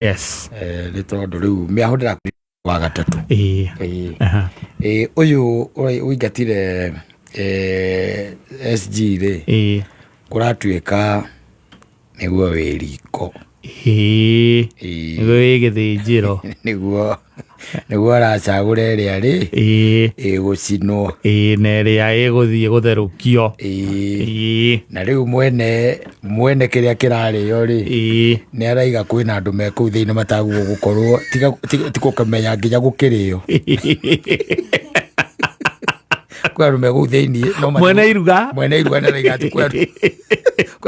Yes. Nĩ tondũ rĩu mĩahũthĩra wa gatatu. Ũyũ ũingatire SG rĩ kũratuĩka nĩguo wĩ riko. Nĩguo wĩ gĩthĩnjĩro. Nĩguo aracagũra ĩrĩa rĩ ĩgũcinwo. Na ĩrĩa ĩgũthiĩ gũtherũkio. Na rĩu mwene kĩrĩa kĩrarĩo rĩ nĩ araiga kwĩna andũ me kũu thĩinĩ mataguo gũkorwo ti gũkamenya nginya gũkĩrĩo. Kwa andũ me kũu thĩinĩ mwene iruga nĩaraiga atĩ kwa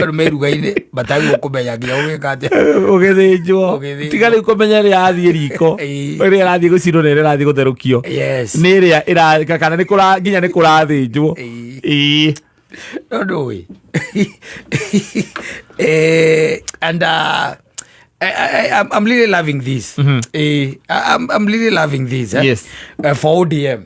andũ me iruga-inĩ mataguo kũmenya nginya gũgĩka atĩa ũgĩthĩnjwo. Tiga rĩu kũmenya ĩrĩa yathiĩ riko, ĩrĩa ĩrathiĩ gũcinwo na ĩrĩa ĩrathiĩ gũtherũkio, nĩ ĩrĩa kana nginya nĩ kũrathĩnjwo. No ndũĩ. And I'm really loving this. I'm really loving this. Yes. For ODM.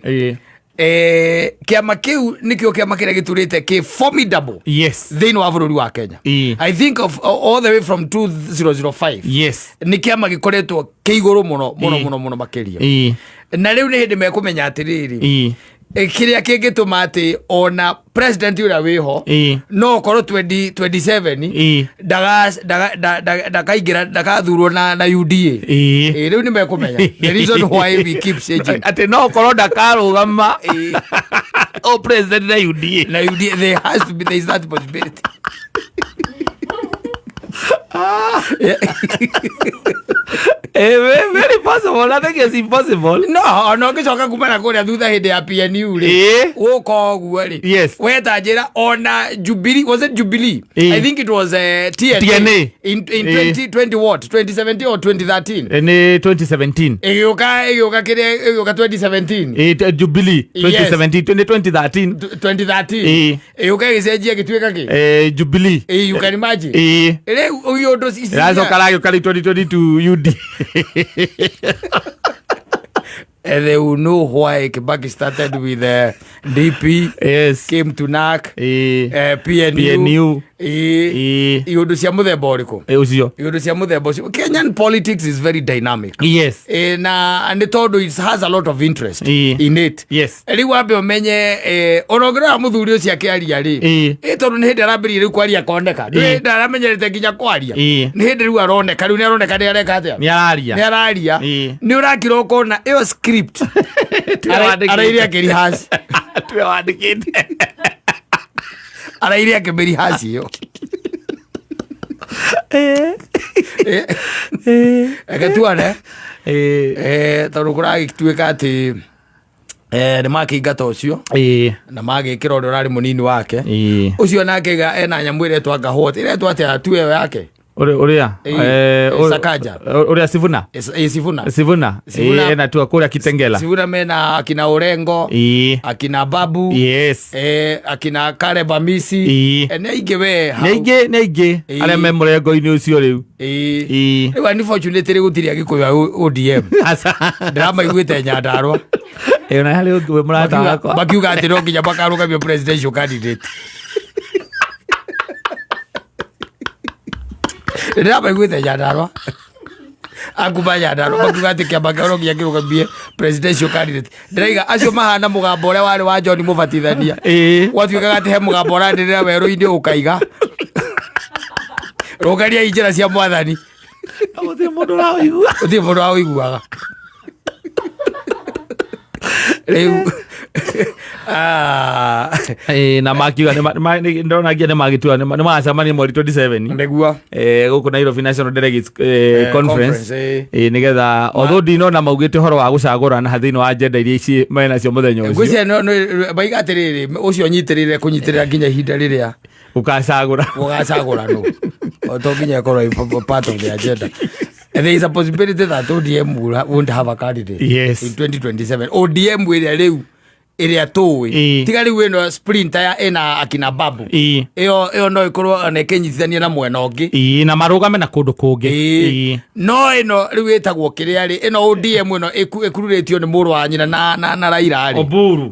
Kiama kiu nikio kiama kiria giturite ki formidable. Yes. Thĩinĩ wa bũrũri wa Kenya. I think of all the way from 2005. Yes. Ni kiama gikoretwo ki igũrũ mũno makĩria. Na rĩu nĩ hĩndĩ mekũmenya atĩrĩrĩ kiria kĩngĩtũma atĩ ona president ũrĩa wĩho no korwo 2027 ndakathurwo na UDA. Rĩu nĩ mekũmenya the reason why we keep saying atĩ no korwo ndakarũgama o president na UDA. There is that possibility. Very possible. I think it's impossible. No gicoka kumana kuria thutha hindi ya PNU ri uko guo ri. Yes. Weta njira ona Jubilee, was it Jubilee? I think it was TNA in 2020 what? 2017 or 2013? In 2017. Igioka kiria 2017. Jubilee 2017 2013. Igioka gicenjia gituika ki? Jubilee. You can imagine. Uyo ndo sisi. Razo kala 2022 UD. And they will know why Kibaki started with DP, yes, came to NAC, PNU. Iundu cia muthemba ũrĩkũ? Ucio. Iundu cia muthemba ũcio. Kenyan politics is very dynamic. Yes. Na nĩ tondũ it has a lot of interest in it. Yes. Rĩu wambe ũmenye onongera mũthuri ũcio akĩaria rĩ. Tondũ nĩ hĩndĩ arambĩrĩria rĩu kwaria akoneka. Ndaramenyerete nginya kwaria. Nĩ hĩndĩ rĩu aroneka, rĩu nĩ aroneka nĩ areka atĩa? Nĩ araria. Nĩ ũrakira ũkona ĩyo script. Arairia akĩrihasi. Twandĩkĩte. Arairia akĩmĩrihasi ĩyo. Agatuane tondũ kũragĩtuĩka atĩ nĩ makĩingata ũcio na magĩkĩra ũrĩa ũrarĩ mũnini wake ũcio nake ena nyamũ ĩrĩa etwo Kahũa, ĩretwo atĩa tu ĩyo yake Uria Sakaja uria Sifuna ena tu akũrĩa Kitengela. Sifuna mena akina Orengo, akina Babu, yes, akina Kareba Misi, neige we neige arĩa me mũrengo-inĩ ũcio rĩu. Rĩu unfortunately gũtirĩ agĩkũyũ ODM ndĩramaiguĩte Nyandarũa na harĩ ũngĩ mũrata makiuga atĩ no nginya makarũgamia presidential candidate. Ndĩramaiguĩte Nyandarũa akuma Nyandarũa makiuga atĩ kĩama kĩao no nginya kĩrũgamie presidential candidate. Ndĩraiga acio mahana mũgambo ũrĩa warĩ wa John Mũbatithania gwatuĩkaga atĩ he mũgambo ũrandĩrĩra werũ-inĩ ũkaiga rũgaria njĩra cia Mwathani. Gũtirĩ mũndũ ũraũiguaga. Rĩu na makiuga ndona ngia nĩ magĩtua nĩ magacemania mweri 27 nĩguo gũkũ Nairobi National Delegates Conference nĩgetha although ndinona maugĩte ũhoro wa gũcagũrana thĩinĩ wa agenda iria ici menacio mũthenya ũcio. Ngwĩciria baiga atĩrĩrĩ ũcio nyitĩrĩire kũnyitĩrĩra nginya ihinda rĩrĩa ũgacagũra no to nginya ĩkorwo part of the agenda. And there is a possibility that ODM won't have a candidate in 2027. ODM ĩrĩa rĩu ĩrĩa tũĩ tiga rĩu ĩno sprinter ya ĩna akina Babu ĩyo no ĩkorwo ĩkĩnyitithania na mwena ũngĩ na marũgame na kũndũ kũngĩ. No ĩno rĩu ĩtagwo kĩrĩa rĩ ĩno ODM ĩno ĩkururĩtio nĩ mũrũ wa nyina na Raila rĩ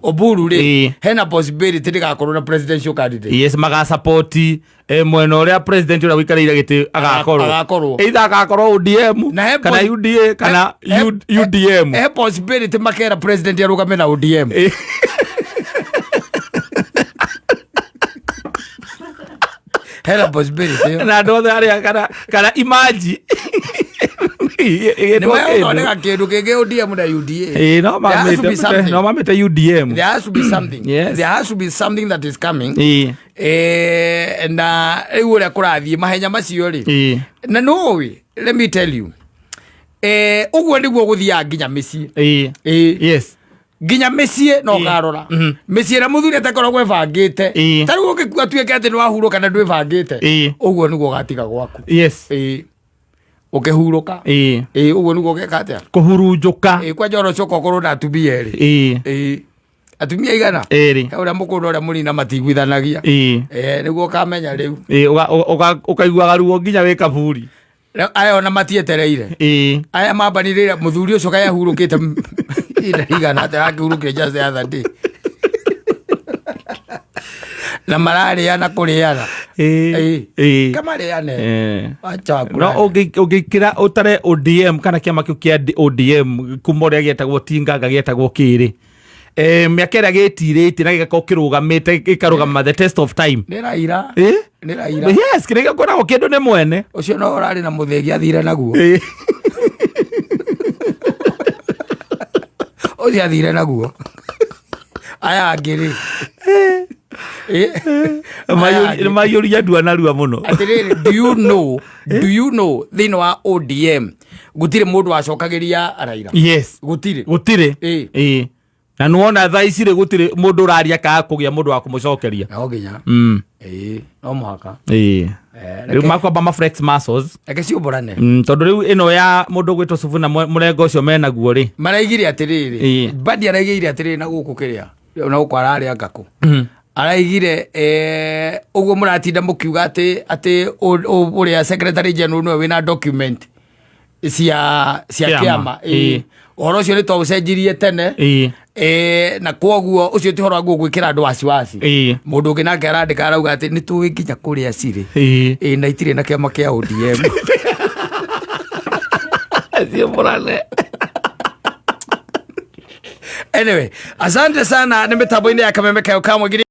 Oburu rĩ hena possibility ndĩgakorwo na presidential candidate. Yes, maga support mwena uria president uria wikaraire giti agakorwo either agakorwo ODM kana UDA kana UDM possibility makera president arugame na ODM hela possibility na ndo aria kana imagine no ODM na UDA no mamete UDM. There has to be something. Yes. There has to be something that is coming na ule kurathie mahenya macio ri na no we let me tell you uguo niguo guthia nginya micie yes nginya micie no garora micie na muthuri atakoragwo ebangite tariu ukikua tuike ati no ahuruka na ndwe bangite uguo niguo gatiga gwaku yes ukihuruka uguo niguo gekate kuhurunjuka kwa joro coko korwo na atumia eri atumia igana uria mukundu uria murina matigwithanagia niguo kamenya riu ukaiguaga ruo nginya wi kaburi aya ona matietereire aya mambanirira muthuri ucio kaya hurukite igana atakihurukire just the other day na marariana kuriana kamariane acha no ugikira utare ODM kana kiama kiu kia ODM kumoria gietagwo Tinganga gietagwo kiri miaka ĩrĩa gĩtirĩte na gĩgakorwo kĩrũgamĩte gĩkarũgama the test of time nĩ Raila yes kĩrĩa gĩkoragwo kĩndũ nĩ mwene ũcio no ũrarĩ na mũthegi athire naguo ũcio athire naguo aya angĩ mayũria nduanarua mũno atĩrĩrĩ do you know thĩinĩ wa ODM gũtirĩ mũndũ wacokagĩria Raila yes gũtirĩ na nuona thaa ici rĩ gũtirĩ mũndũ ũraria kaga kũgĩa mũndũ wa kũmũcokeria no nginya no mũhaka rĩu makwamba maflex muscles eke ciũmbũrane tondũ rĩu ĩno ya mũndũ gwĩtwo Sifuna mũrengo ũcio menaguo rĩ maraigire atĩrĩrĩ Mbadi araigire atĩrĩrĩ na gũkũ kĩrĩa na gũkũ ararĩa ngakũ araigire ũguo mũratinda mũkiuga atĩ ũrĩa secretary general nĩwe wĩna document cia kĩama ũhoro ũcio nĩ twaũcenjirie tene na kwoguo ũcio ti ũhoro wa gwĩkĩra andũ wasiwasi mũndũ ũngĩ nake arandĩka arauga atĩ nĩ tũĩ nginya kũrĩa cirĩ na itirĩ na kĩama kĩa ODM anyway asante sana nĩ mĩtambo-inĩ ya Kameme Kayo Kamwe.